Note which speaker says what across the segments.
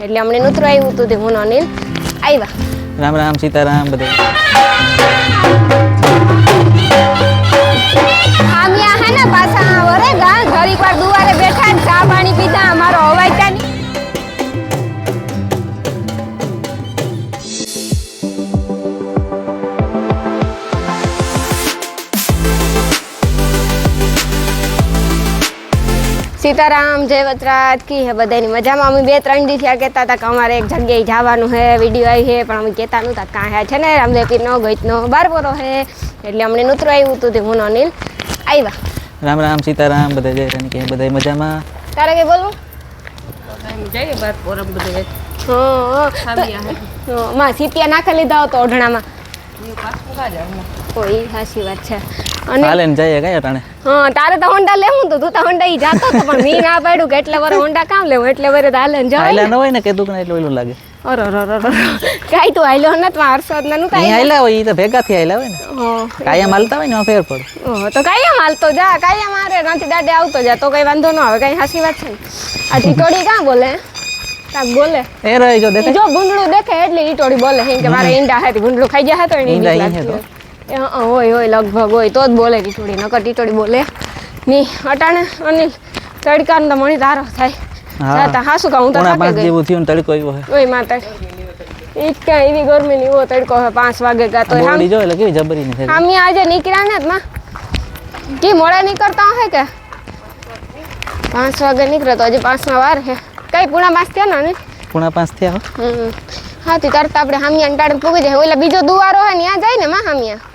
Speaker 1: એટલે અમને નૂતરું આવ્યું હતું તે હું અનિલ આવ્યા.
Speaker 2: રામ રામ સીતારામ બધે.
Speaker 1: હામિયા હે ને પાછા વરે ગા ઘડીક વાર દુવારે બેઠા ચા પાણી પીધા અમારો અવાજ તાની. સીતારામ જય વચરાજ કી હે બધાની મજામાં. અમે 2-3 દી થયા કહેતા હતા કે અમારે એક જગ્યાએ જવાનું હે વિડીયો આવી છે પણ અમે કહેતા નહોતા કાં હે છે ને રામદેવ પીરનો ગઈતનો બારપોરો હે એટલે અમને નૂતરું આવ્યું હતું તે હું અનિલ આવ્યા.
Speaker 2: રામ રામ સીતારામ બધે જય રાની કે બધે મજામાં.
Speaker 1: તારે કઈ બોલવું?
Speaker 3: જઈએ બારપોરમ બધે.
Speaker 1: માં સીતિયા નાખી લીધા હતો ઓઢણામાં.
Speaker 3: પાછું કા જાવ
Speaker 1: કોઈ સાચી વાત છે. અને
Speaker 2: હાલે ને જઈએ કયા ટાણે.
Speaker 1: હા તારે તો હોન્ડા લેવું તો તું તો હોન્ડા ઈ જાતો તો પણ મી ના પાડ્યું કે એટલે વરે હોન્ડા કામ લેવું એટલે વરે તો હાલે ને
Speaker 2: હાઈલા
Speaker 1: જવાય.
Speaker 2: ન હોય ને કીધું કે એટલું ઓલું લાગે.
Speaker 1: અરે કાઈ તું હાલ્યો ને તો હર્ષદ ને નતા
Speaker 2: અહીં હાઈલા હોય ઈ તો ભેગા થી હાઈલા હોય ને. કાયમ હાલતા હોય ને એમાં ફેર પડે.
Speaker 1: તો કાયમ હાલતો જા કાયમ મારે નથી દાડે આવતો જા તો કઈ વાંધો ન આવે કઈ હાસી વાત છે ને. આ ટીટોડી કાં બોલે કાક બોલે
Speaker 2: એ રહી જો દેખે.
Speaker 1: જો ગુંડળું દેખે એટલે ઈટોડી બોલે કે મારે ઈંડા હતી ગુંડળું ખાઈ જાય તો એની
Speaker 2: ઈંડા
Speaker 1: બીક
Speaker 2: ઈ હે તો.
Speaker 1: લાગતી હોય. હોય લગભગ હોય તો જ બોલે ટીટોડી નકર ટીટોડી બોલે ની અટાણે અનિલ તડકાનો તો મણી તારો થાય.
Speaker 2: હા.
Speaker 1: જાતા હાસુ કહું હું તો
Speaker 2: પોણા
Speaker 1: થાકી
Speaker 2: 5
Speaker 1: ગઈ.
Speaker 2: જેવું થયું ને તડકો આવ્યો હે.
Speaker 1: ઓય માતા ઈ ક્યાં એવી ગરમી ની એવો તડકો હે 5 વાગે ગાતો
Speaker 2: બોડી જો એટલે કેવી જબરી ની થઈ.
Speaker 1: આમી આજે નીકળ્યા ને માં કી મોડા નીકળતા હે કે 5 વાગે નીકળે તો હજી 5 માં વાર હે કઈ પૂણા 5 થયા ને
Speaker 2: પોણા 5 થયા હો.
Speaker 1: હા તી તરત આપણે હામિયા ટાળે પૂગી જાય ઓલા બીજો દુવારો હે ત્યાં જાય ને માં હામિયા.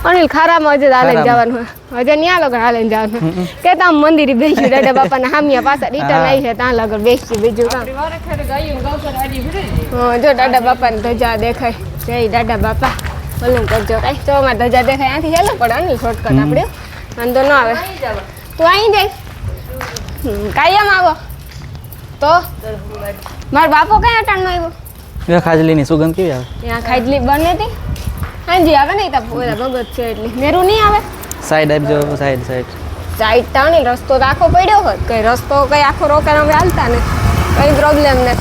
Speaker 1: અનિલ ખારામાં હજે હાલે જવાનું હે હજે ન્યા લગર હાલે જવાનું કેતા મંદિરે બેસી દાદા બાપાના હામિયા પાછા રિટર્ન આવી છે ત્યાં લગર બેસી બીજું કામ.
Speaker 3: વારે ખેડે ગાયું ગૌચર આડી ભરે.
Speaker 1: હા જો દાદા બાપાની ધજા દેખાય જય દાદા બાપા ભલું કરજો કાંઈ તો અમારે ધજા દેખાય ત્યાંથી હેલો પડે અનિલ શોર્ટકટ આપણે વાંધો ન આવે. તું અહીં જાય કાયમ આવો તો મારો બાપો કઈ અટાણનો આવ્યો
Speaker 2: એ ખાજલીની સુગંધ કેવી આવે.
Speaker 1: ત્યાં ખાઈડલી બને હતી હાજી આવે ને ત્યાં ઓલા ભગત છે એટલે મેરું નહીં આવે.
Speaker 2: સાઈડ આપજો સાઈડ સાઈડ.
Speaker 1: સાઈડ તાણી રસ્તો તો આખો પડ્યો હોત કઈ રસ્તો કઈ આખો રોકાણ અમે હાલતા ને કઈ પ્રોબ્લેમ ને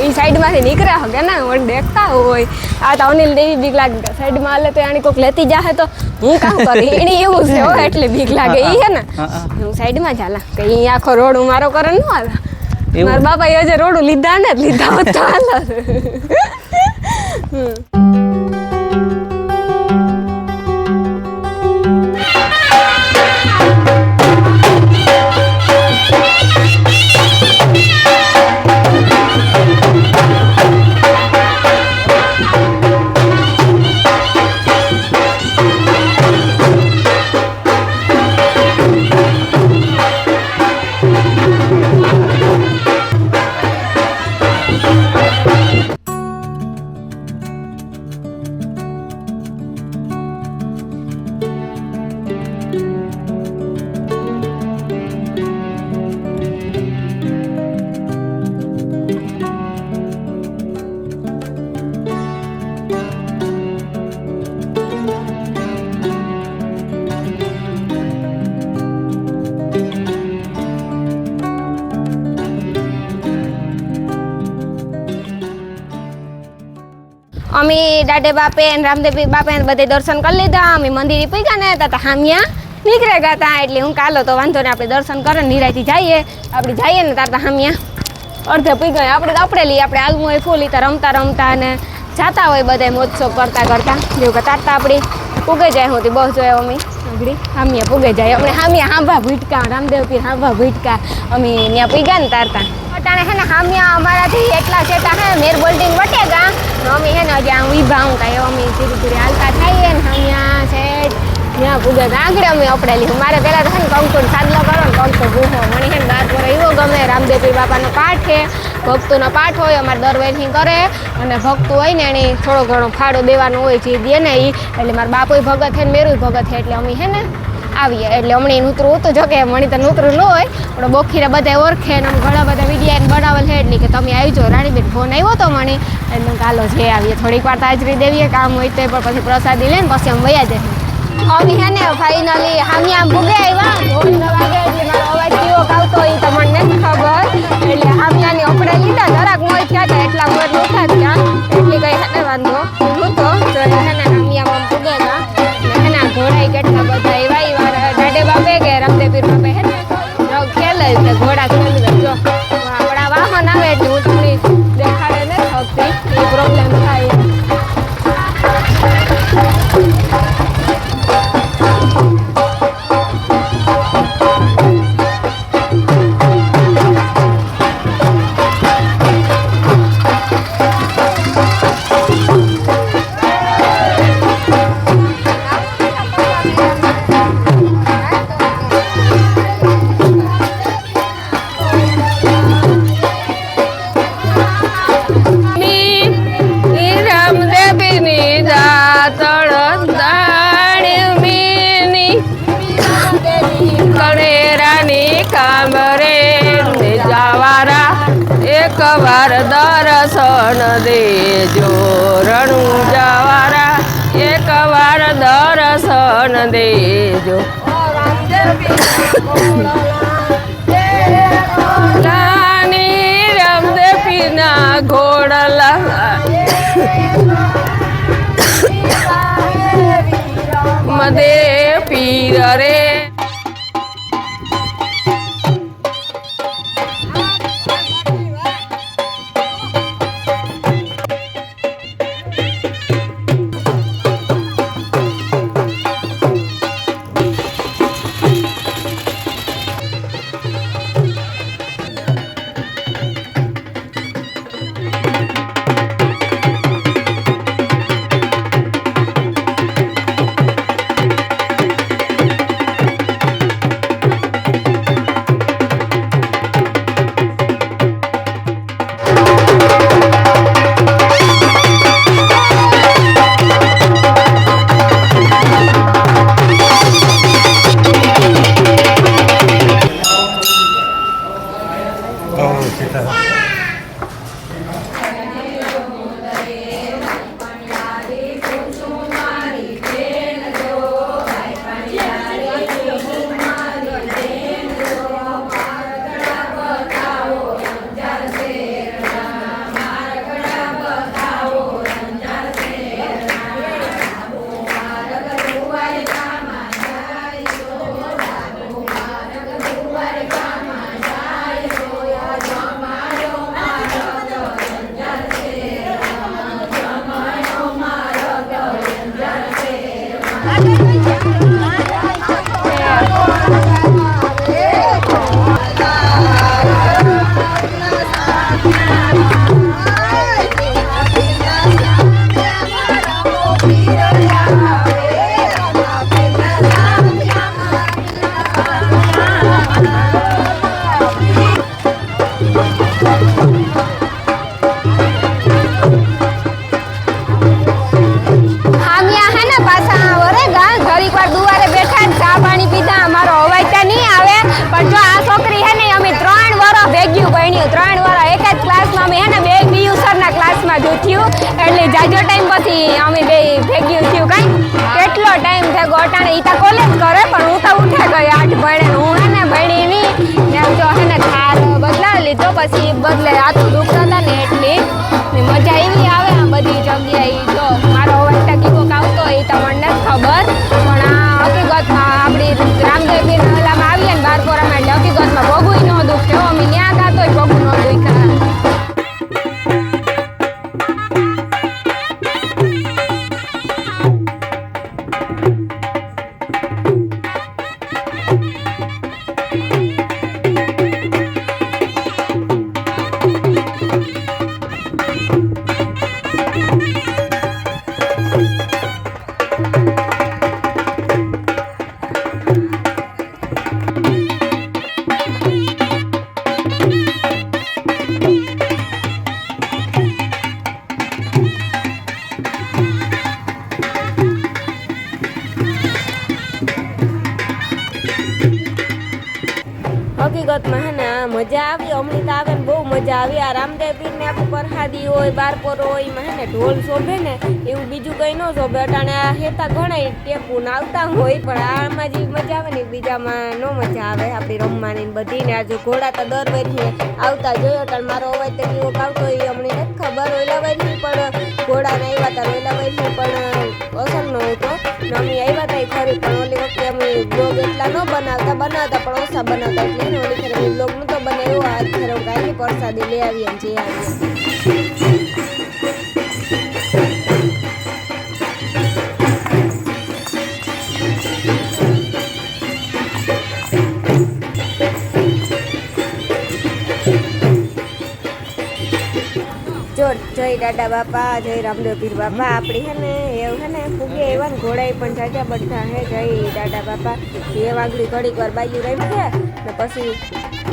Speaker 1: એ સાઈડમાંથી નીકળ્યા હકે ને વળી દેખતા હોય આ તો અનિલ દેવી બીક લાગે સાઈડમાં હાલે તો આની કોઈક લેતી જાહે તો હું કામ કરી એની એવું છે હો એટલે બીક લાગે એ હે ને હું સાઈડમાં જ હાલા કે એ આખો રોડ મારો કરે ન હાલે. મારા બાપા હજે રોડું લીધા ને લીધા હોત તો હાલ. અમે દાડે બાપે ને રામદેવ બાપે બધે દર્શન કરી લીધા અમે મંદિરે પૂગ્યા ને તા હામિયા નીકળે ગયા હતા એટલે હું કાલો તો વાંધો ને આપણે દર્શન કરે નિરાયથી જઈએ આપણે જઈએ ને તાતા હામિયા અડધે પૂગ્યા આપણે તો આપડેલી આપણે આલવું હોય ફૂલ તો રમતા રમતા ને જાતા હોય બધા મોજશોખ કરતા કરતા જેવું કે તાતા આપણી પૂગે જાય હોતી બસ જોઈએ અમે આગળ હામિયા પૂગે જાય અમે હામિયા હાંભા ભૂટકા રામદેવ પીર હાંભા ભૂટકા અમે ત્યાં પૂગ્યા ને તારતા અટાણે હે ને હામિયા અમારાથી એટલા છેટા હે મેર બોલ્ડિંગ વટેગા અમે હે ને હજી આમ ઊભા હું કાંઈ અમે ધીરે ધીરે હાલતા થઈએ ને હામિયા સેટ ત્યાં પૂગે આગળ અમે અપડેલી મારે પહેલાં તો હે ને કંકુડ સાદલો કરો ને કંકુડ ગુહો મને હે ને બાર એવો ગમે રામદેવ પીર બાપાનો પાઠ છે ભક્તોનો પાઠ હોય અમારે દર વહેલી કરે અને ભક્તો હોય ને એને થોડો ઘણો ફાળો દેવાનો હોય જે દે ને એ એટલે મારા બાપોય ભગત છે ને મેરુય ભગત છે એટલે અમે હે ને આવીએ એટલે હમણાં નૂતરું હતું જો કે મણી તો નૂતરું ન હોય પણ બોખીરે બધા ઓળખે ને ઘણા બધા વિડીયા બનાવેલ છે એટલે કે તમે આવજો રાણીબેન ફોન આવ્યો તો મને એટલે કાલો જે આવીએ થોડીક વાર હાજરી દેવીએ કામ હોય તો પણ પછી પ્રસાદી લઈને પછી અમે વયા જઈએ હવે હે ને ફાઇનલી હામી આમ ભૂગે આવ્યા 2 વાગે એટલે મારો અવાજ થયો કેવો આવતો એ તો મને નથી ખબર એટલે આમિયાની ઓપડે લીધા જરાક મોય થયા હતા એટલા મોર નહોતા ત્યાં એટલી કઈ હને વાંધો નહોતો તો હેને આમિયામાં પૂગેલા હેના ઘોડા કેટલા બધા એવા એવા દાડે બાપે કે રામદેવીર બાપે હે ને ખેલે એટલે ઘોડા ખેલી જો આપણા વાહન આવે એટલે હું થોડી દેખાડે ને થતી એ પ્રોબ્લેમ થાય
Speaker 3: એકવાર દર્શન દેજો રણુજાવારા એકવાર દર્શન દેજો રામદેવીના ઘોડલા મદે પીર રે
Speaker 1: એટલે જાજો ટાઈમ પછી અમે બે ભેગ્યું થયું કાંઈ કેટલો ટાઈમ થયો ગોટાણે ઈ તો કોલેજ કરે પણ હું તો ઉઠે ગઈ 8 ભણે હું હે ને ભણી ની ને જો હે ને થાર બદલાવી લીધો પછી બદલે આતું દુખતા હતા ને એટલી મજા એવી આવે આ બધી જગ્યાએ જો મારો અવાજ ટકી કોક આવતો હોય તો મને નથી ખબર પણ આ હકીકતમાં આપણી રામદેવી નલામાં આવીએ ને બારપોરામાં એટલે હકીકતમાં ભોગું ન દુખે અમે ત્યાં હતા તોય ભોગું ન દુખ્યા મજા આવી હમણાં તો આવે ને બહુ મજા આવી આ રામદેવ પીરને આપણું પ્રસાદી હોય બારપોર હોય એમાં હે ને ઢોલ શોભે ને એવું બીજું કંઈ ન શોભે અટાણે આ હેતા ઘણા ટેપુ ને આવતા હોય પણ આમાં જે મજા આવે ને બીજામાં ન મજા આવે આપણી રમવાની ને બધી ને આજે ઘોડા તો દર વર્ષે આવતા જોયો અટાણે મારો અવાજ તો કેવો આવતો હોય અમને નથી ખબર ઓલા વર્ષે પણ ઘોડાને આવ્યા હતા ઓલા વર્ષે પણ અસર ન હતો ને અમે આવ્યા હતા ખરી પણ ઓલી વખતે અમે બ્લોગ એટલા ન બનાવતા પણ ઓછા બનાવતા એટલે ને ઓલી ખરે અમે બ્લોગ નહોતો બનાવ્યો આજ ખરે હું કાંઈ પ્રસાદી લઈ આવી એમ જે આવી જય દાદા બાપા જય રામદેવ પીર બાપા આપણી હે ને એવું હે ને ફૂગે એવા ને ઘોડાઈ પણ જાજા બધા હે જય દાદા બાપા એ વાગડી ઘડીક વાર બાયું રહી છે ને પછી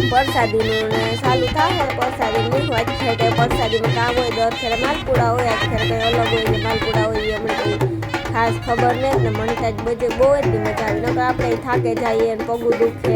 Speaker 1: પરસાદીનું ને ચાલુ થાય ને પરસાદીનું વાત છે કે પરસાદીનું કામ હોય દર ખેરે માલપુડા હોય આજ ખેરે કંઈ અલગ હોય ને માલપુડા હોય એ અમને કંઈ ખાસ ખબર નહીં ને મને ત્યાં બધે બહુ જ મજા આવી નકર આપણે થાકે જઈએ ને પગું દુખે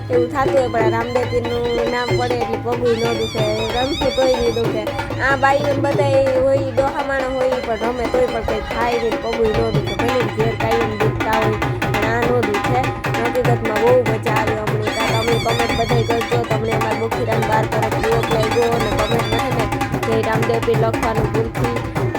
Speaker 1: એવું થતું હોય પણ રામદેવ પીરનું નામ પડે એટલે પગું ન દુખે રમતું તોય નહીં દુખે આ બાઈ બધા હોય ડોહામાણા હોય પણ રમે તોય પણ કંઈ થાય નહીં પગું ન દુખે ભલે ઘેર કાંઈ દુખતા હોય પણ આ ન દુખે હકીકતમાં બહુ મજા આવી અમને કાંઈ તમે કમેન્ટ બધા કરજો તમને અમારા બુખીરામ બાર તરફ બ્લોગ લાગ્યો અને કમેન્ટ લખે ને જય રામદેવ પીર લખવાનું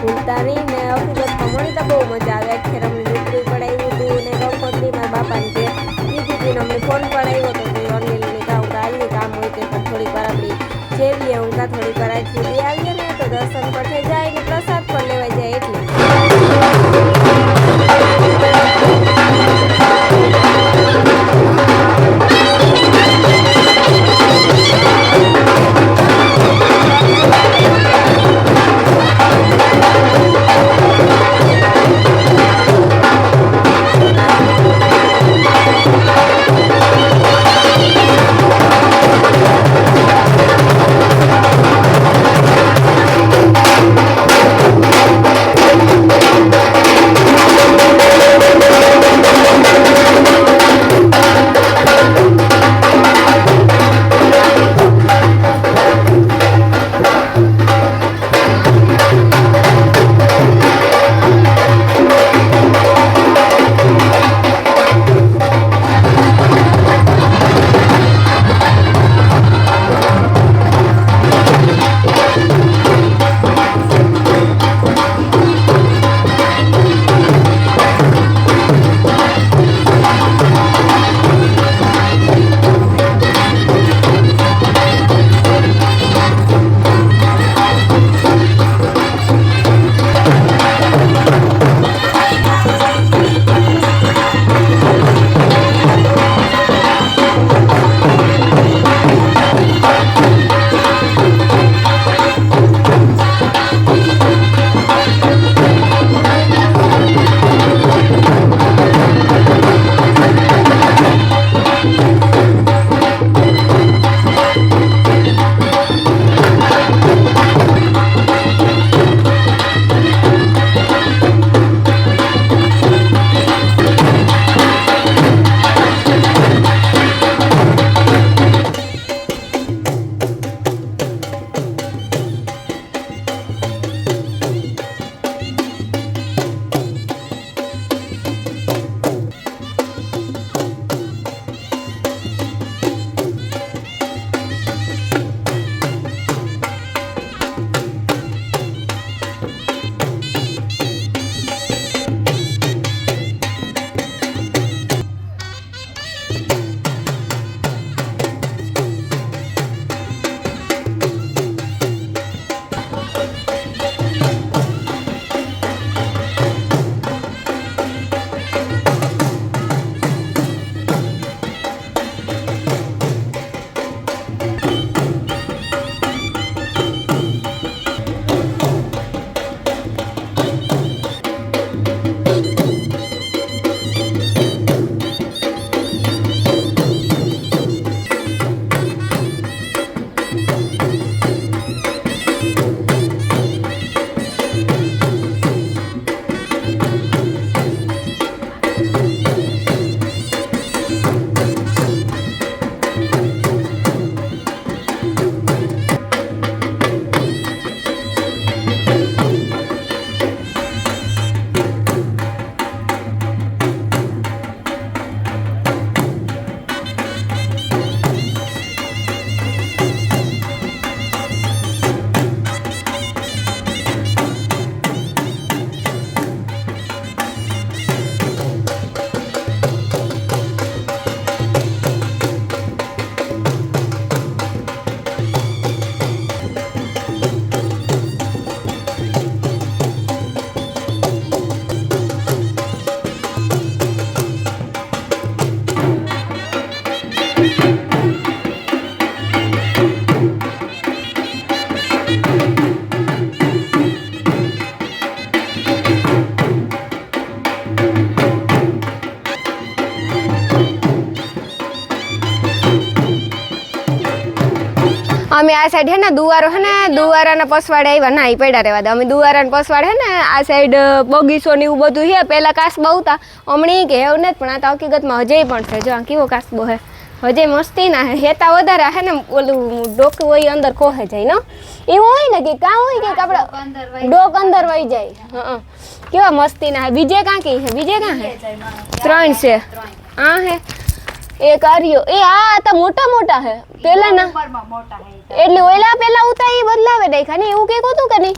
Speaker 1: ભૂલતા નહીં ને હકીકતમાં મને તો બહુ મજા આવે આખેર અમને નોકરી પડાવ્યું હતું ને ગણપતિ મારા બાપાને કે દીધી હતી અમને ફોન પણ આવ્યો હતો કે અનિલને કામ કાલની કામ હોય તે પણ થોડીક વાર આપણી જેવીએ હું કાં થોડીક વાર આજથી આવીએ ને તો દર્શન પણ થઈ જાય ને પ્રસાદ પણ લેવાઈ જાય એટલે આ સાઈડ હે ને દુવારો હે ને દુવારાના પસવાડે આવ્યા ના ઈ પડ્યા રહેવા દે અમે દુવારાના પસવાડે હે ને આ સાઈડ બગીચો ને એવું બધું છે પેલા કાસબા હતા હમણાં કે એવું નથી પણ આ તો હકીકતમાં હજે પણ છે જો આ કેવો કાસબો હે હજે મસ્તી ના હે હેતા વધારે હે ને ઓલું ડોકું હોય અંદર કોહે જાય ને એવું હોય ને કે કાં હોય કે આપણે ડોક અંદર વહી જાય હા કેવા મસ્તી ના હે બીજે કાં કી હે બીજે કાં હે 3 છે આ હે એક આર્યો એ આ તો મોટા મોટા હે પેલા ના એટલે ઓલા પેલા ઉતા ઈ બદલાવે નાખ્યા ને એવું કઈક હતું કે નહીં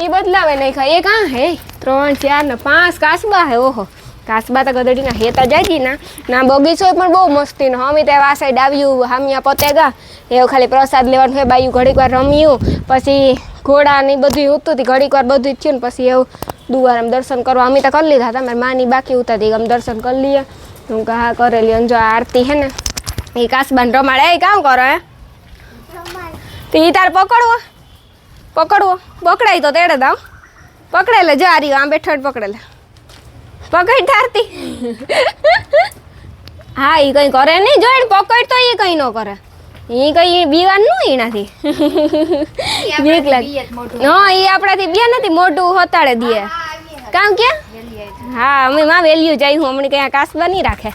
Speaker 1: ઈ બદલાવે નાખ્યા એ કાં હે 3 4 ને 5 કાસબા હે ઓહો કાસબા તો ગદડીના હેતા જાજી ના બગીચો પણ બહુ મસ્તી નો અમે તો આ સાઈડ આવ્યું હામિયા પતેગા એવું ખાલી પ્રસાદ લેવાનું હે બાયું ઘડીક વાર રમ્યું પછી ઘોડા ને બધું ઉતું હતી ઘડીક વાર બધું જ થયું ને પછી એવું દુવારામ દર્શન કરવા અમે તો કરી લીધા હતા મારી માની બાકી ઉતારી અમે દર્શન કરી લઈએ હું કહા કરેલી અને જો આરતી હે ને એ કાસબાન રમાડે એ કામ કરો હે તો ઈ તાર પકડવો પકડાય તો તેડે દાવ પકડે લે જો આર્યો આમ બેઠો પકડે લે પકડ આરતી હા ઈ કઈ કરે નહીં જો પકડ તો ઈ કઈ ન કરે ઈ કઈ બીવાન નું એનાથી બીક લાગે હા ઈ આપણાથી બે નથી મોઢું હોતાડે દે કામ ક્યાં હા અમે માં વેલ્યુ જાય હું હમણાં કઈ કાસબા નહીં રાખે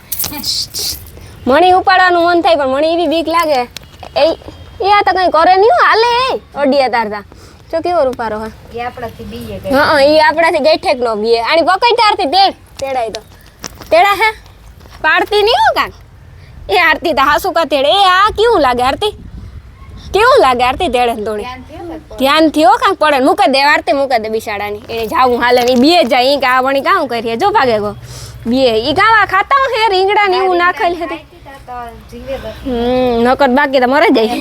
Speaker 1: મણી ઉપાડવાનું મન થાય પણ મણી એવી બીક લાગે એ આ તો કઈ કરે નહીં હાલે અડિયા તારતા જો કેવો રૂપારો હે એ આપણાથી બીએ હા એ આપણાથી ગઈઠેક નો બીએ આની પકડ તારથી તેડાય તો તેડા હે પાડતી નહીં હો કાક એ આરતી તો હાસુ કા તેડે એ આ કેવું લાગે આરતી કેવું લાગે આરતી તેડે થોડી ધ્યાનથી હો કાંક પડે મૂકે દે આરતી મૂકે દે બિસાડાની એને જાવું હાલે ને બે જાય ઈ કા વણી કામ કરીએ જો ભાગે ગો બે ઈ કાવા ખાતા હે રીંગણા ને એવું નાખેલ હતી નકર બાકી તો મરે જાય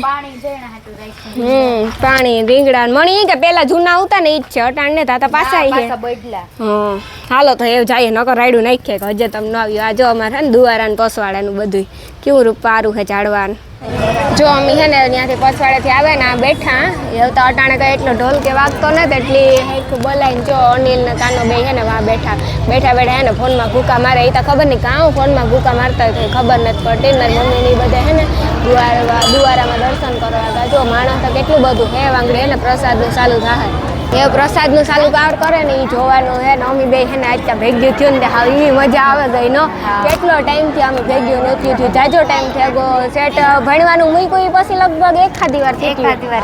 Speaker 1: પાણી રીંગણા મણી કે પેલા જૂના આવતા ને ઈ જ છે અટાણ ને તાતા પાછા હા હાલો તો એવું જાય નકર રાયડું નાખીએ કે હજે તમને આવ્યું આ જો અમારે હે ને દુવારાને પસવાડાનું બધું કેવું રૂપ પારું હે ઝાડવાનું જો અમે હે ને ત્યાંથી પસવાડેથી આવે ને આ બેઠા એવું તો અટાણે કઈ એટલો ઢોલ કે વાગતો નથી એટલી હરખું બોલાઈને જો અનિલ ને કાનો બે હે ને વા બેઠા હે ને ફોનમાં ભૂકા મારે એ તો ખબર નહીં કાં ફોનમાં ભૂકા મારતા હોય તો ખબર નથી પડતી મારી મમ્મીની બધા હે ને દુવારામાં દર્શન કરવા હતા જો માણસ તો કેટલું બધું હે વાંગડે હે ને પ્રસાદનું ચાલુ થાય એ પ્રસાદનું ચાલુ કાર કરે ને એ જોવાનું હે ને અમે બે હે ને આટલા ભેગ્યું થયું ને હા એવી મજા આવે ગઈ નો કેટલો ટાઈમથી અમે ભેગ્યું નથી થયું જાજો ટાઈમ થઈ ગયો સેટ ભણવાનું મૂક્યું એ પછી લગભગ એકાદી વાર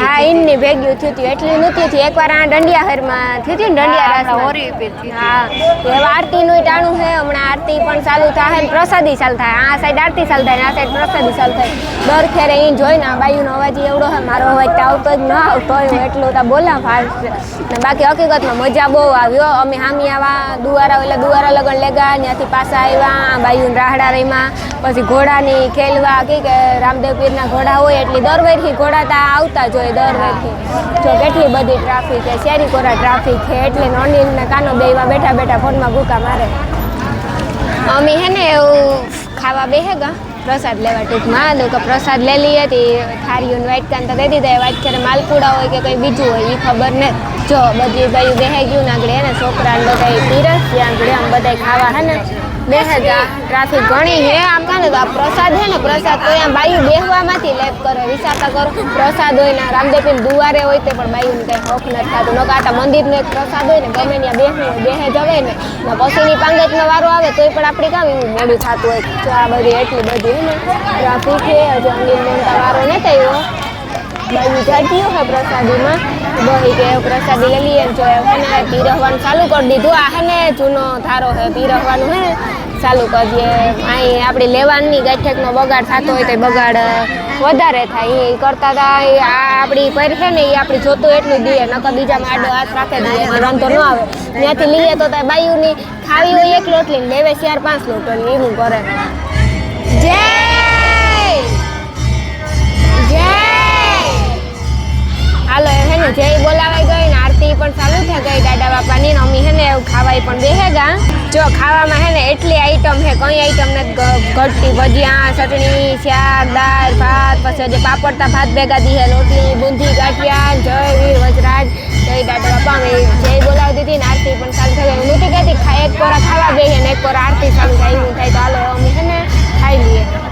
Speaker 1: હા ઇનની ભેગ્યું થયું એટલું નથી થયું એકવાર આ દંડિયાહરમાં થયું ને દંડિયા હા એવા આરતીનું ટાણું છે હમણાં આરતી પણ ચાલુ થાય ને પ્રસાદી ચાલુ થાય આ સાઈડ આરતી ચાલુ થાય ને આ સાઈડ પ્રસાદી ચાલુ થાય દર ખેરે એ જોઈ ને બાયુનો અવાજ એવડો હોય મારો અવાજ તો આવતો જ ન આવતો હોય એટલું તો બોલા ભાઈ ને બાકી હકીકતમાં મજા બહુ આવ્યો અમે હામી આવા દુવારા લગન લેગા ત્યાંથી પાછા આવ્યા બાયુન રાહડા રહીમાં પછી ઘોડાની ખેલવા કે રામદેવ પીરના ઘોડા હોય એટલે દર વેરથી ઘોડા તા આવતા જોઈએ દર વેરથી જો કેટલી બધી ટ્રાફિક છે શેરી કોરા ટ્રાફિક છે એટલે અનિલ ને કાનો બેવા બેઠા ફોનમાં ભૂકા મારે અમે હે ને એવું ખાવા બેહેગા પ્રસાદ લેવા ટૂંકમાં તો પ્રસાદ લઈ લઈએ હતી થારીઓ વાઇટ કાન તો દઈ દીધા વાઇટ કરે માલપુડા હોય કે કંઈ બીજું હોય એ ખબર ને જો બધી બાયું બેહાઈ ગયું ને આગળ હે ને છોકરાને બધા પીરસ આગળ આમ બધા ખાવા હે ને બેસે ટ્રાફિક ઘણી હે આમ કાને તો આ પ્રસાદ હે ને પ્રસાદ તો આમ બાયું બેહવામાંથી લેપ કરે વિચારતા કરો પ્રસાદ હોય ને રામદેવપીર દુવારે હોય તે પણ બાયું ને કઈ હોક નથી થતું નકા આ મંદિરનો એક પ્રસાદ હોય ને ગમે ત્યાં બેસવું બેહે જવાય ને પછીની પાંગતનો વારો આવે તોય પણ આપણે કામ એવું મોડું થતું હોય તો આ બધી એટલી બધી હે ને ટ્રાફિક છે હજુ અનિલ વારો નથી આવ્યો બાયું જાડ્યું હે પ્રસાદીમાં બહી કે પ્રસાદી લઈ લઈએ જો હે ને પીરહવાનું ચાલુ કરી દીધું આ હે ને જૂનો ધારો હે પીરહવાનું હે ચાલુ કરીએ અહીં આપણે લેવાની ગાંઠેકનો બગાડ થતો હોય તો બગાડ વધારે થાય એ કરતા હતા આ આપણી પર છે ને એ આપણે જોતું એટલું દઈએ નકર બીજામાં આડો હાથ રાખે દઈએ એટલે વાંધો ન આવે ત્યાંથી લઈએ તો બાયુની ખાવી હોય એક લોટલી લેવે 4-5 લોટલી એવું કરે જય હાલો હે ને જય બોલાવાઈ ગઈ ને આરતી પણ ચાલુ થઈ ગઈ દાદા બાપાની ને અમી હે ને ખાવાય પણ બેહેગા જો ખાવામાં હે ને એટલી આઈટમ હે કઈ આઈટમ ને ઘટતી ભજીયા ચટણી શાક દાળ ભાત પછી જે પાપડતા ભાત ભેગા દી હે રોટલી બુંદી ગાંઠિયા જય વીર વજરાજ જય દાદા બાપા અમે જય બોલાવી દીધી ને આરતી પણ ચાલુ થઈ ગઈ હું નથી કહેતી એક કોરા ખાવા બેહે ને એક કોરા આરતી ચાલુ થાય એવું થાય તો હાલો અમે હે ને ખાઈ લઈએ